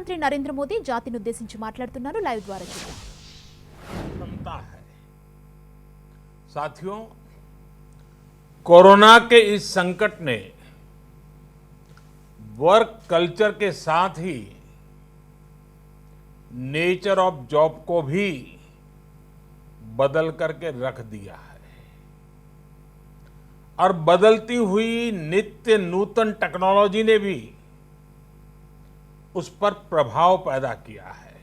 ప్రధానమంత్రి నరేంద్ర మోదీ జాతిని ఉద్దేశించి మాట్లాడుతున్నారు. లైవ్ ద్వారా చూద్దాం. क्षमता है। साथियों, कोरोना के इस संकट ने वर्क कल्चर के साथ ही नेचर ऑफ जॉब को भी बदल करके रख दिया है और बदलती हुई नित्य नूतन टेक्नोलॉजी ने भी उस पर प्रभाव पैदा किया है।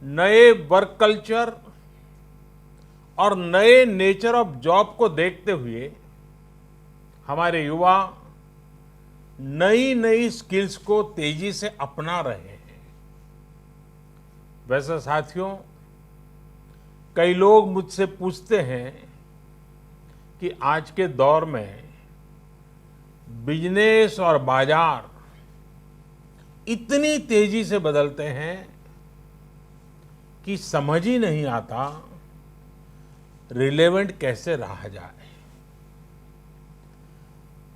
नए वर्क कल्चर और नए नेचर ऑफ जॉब को देखते हुए हमारे युवा नई नई स्किल्स को तेजी से अपना रहे हैं। वैसे साथियों, कई लोग मुझसे पूछते हैं कि आज के दौर में बिजनेस और बाजार इतनी तेजी से बदलते हैं कि समझ ही नहीं आता रिलेवेंट कैसे रहा जाए।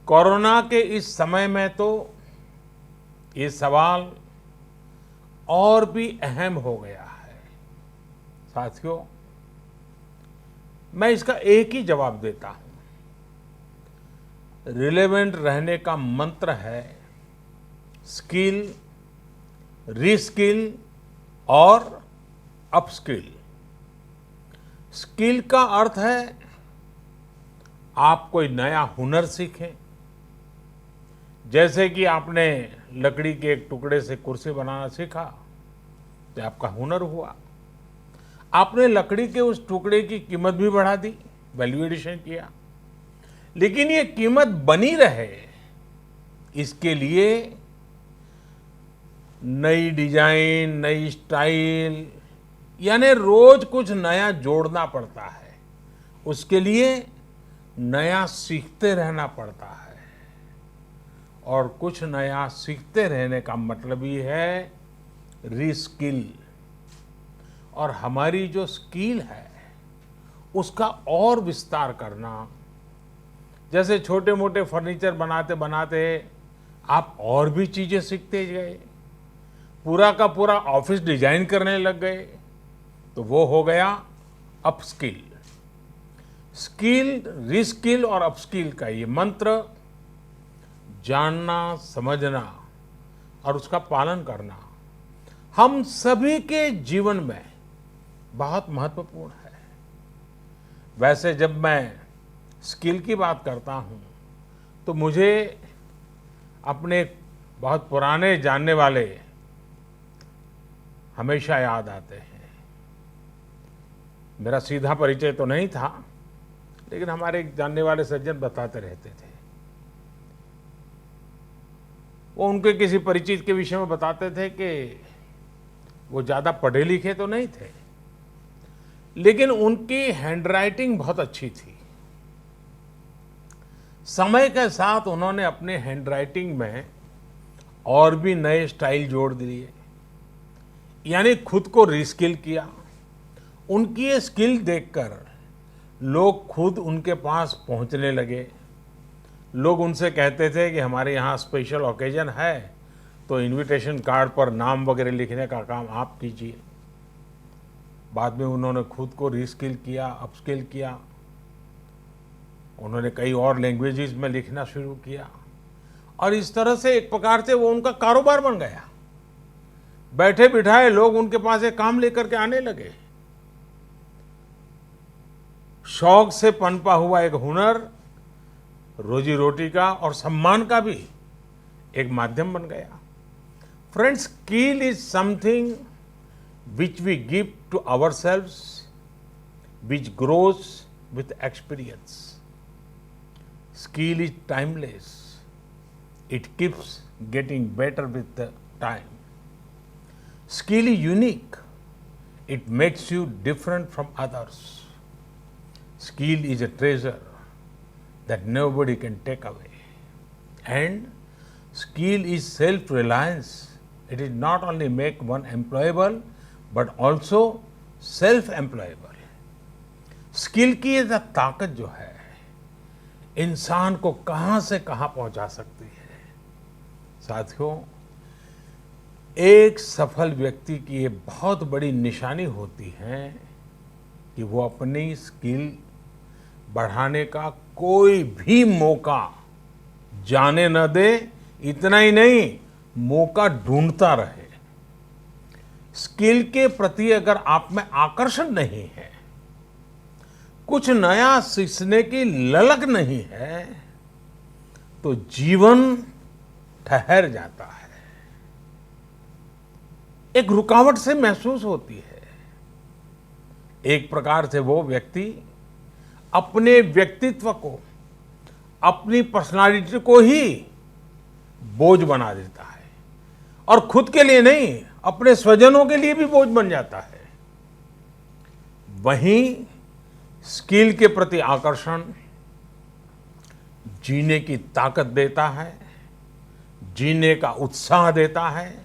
कोरोना के इस समय में तो ये सवाल और भी अहम हो गया है। साथियों, मैं इसका एक ही जवाब देता हूं। रिलेवेंट रहने का मंत्र है स्किल, रीस्किल और अपस्किल। स्किल का अर्थ है आप कोई नया हुनर सीखें। जैसे कि आपने लकड़ी के एक टुकड़े से कुर्सी बनाना सीखा तो आपका हुनर हुआ। आपने लकड़ी के उस टुकड़े की कीमत भी बढ़ा दी, वैल्यू एडिशन किया, लेकिन ये कीमत बनी रहे इसके लिए नई डिजाइन, नई स्टाइल, यानी रोज कुछ नया जोड़ना पड़ता है। उसके लिए नया सीखते रहना पड़ता है और कुछ नया सीखते रहने का मतलब ही है रीस्किल। और हमारी जो स्किल है उसका और विस्तार करना। जैसे छोटे मोटे फर्नीचर बनाते बनाते आप और भी चीजें सीखते गए, पूरा का पूरा ऑफिस डिजाइन करने लग गए, तो वो हो गया अपस्किल। स्किल, रीस्किल और अपस्किल का ये मंत्र जानना, समझना और उसका पालन करना हम सभी के जीवन में बहुत महत्वपूर्ण है। वैसे जब मैं स्किल की बात करता हूं तो मुझे अपने बहुत पुराने जानने वाले हमेशा याद आते हैं। मेरा सीधा परिचय तो नहीं था, लेकिन हमारे एक जानने वाले सज्जन बताते रहते थे। वो उनके किसी परिचित के विषय में बताते थे कि वो ज़्यादा पढ़े लिखे तो नहीं थे, लेकिन उनकी हैंडराइटिंग बहुत अच्छी थी। समय के साथ उन्होंने अपने हैंडराइटिंग में और भी नए स्टाइल जोड़ दिए, यानी खुद को रीस्किल किया। उनकी ये स्किल देखकर लोग खुद उनके पास पहुंचने लगे। लोग उनसे कहते थे कि हमारे यहाँ स्पेशल ओकेजन है तो इनविटेशन कार्ड पर नाम वगैरह लिखने का काम आप कीजिए। बाद में उन्होंने खुद को रीस्किल किया, अपस्किल किया। उन्होंने कई और लैंग्वेजेस में लिखना शुरू किया और इस तरह से एक प्रकार से वो उनका कारोबार बन गया। बैठे बिठाए लोग उनके पास एक काम लेकर के आने लगे। शौक से पनपा हुआ एक हुनर रोजी रोटी का और सम्मान का भी एक माध्यम बन गया। Friends, skill is something which we give to ourselves, which grows with experience. Skill is timeless. It keeps getting better with the time. Skill is unique. It makes you different from others. Skill is a treasure that nobody can take away. And skill is self-reliance. It is not only make one employable, but also self-employable. Skill की ये ताकत जो है इंसान को कहां से कहां पहुंचा सकती है। साथियों, एक सफल व्यक्ति की ये बहुत बड़ी निशानी होती है कि वो अपनी स्किल बढ़ाने का कोई भी मौका जाने न दे। इतना ही नहीं, मौका ढूंढता रहे। स्किल के प्रति अगर आप में आकर्षण नहीं है, कुछ नया सीखने की ललक नहीं है, तो जीवन ठहर जाता है, एक रुकावट से महसूस होती है। एक प्रकार से वो व्यक्ति अपने व्यक्तित्व को, अपनी पर्सनालिटी को ही बोझ बना देता है और खुद के लिए नहीं, अपने स्वजनों के लिए भी बोझ बन जाता है। वहीं स्किल के प्रति आकर्षण जीने की ताकत देता है, जीने का उत्साह देता है।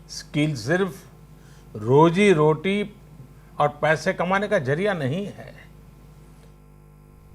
स्किल सिर्फ रोजी रोटी और पैसे कमाने का जरिया नहीं है,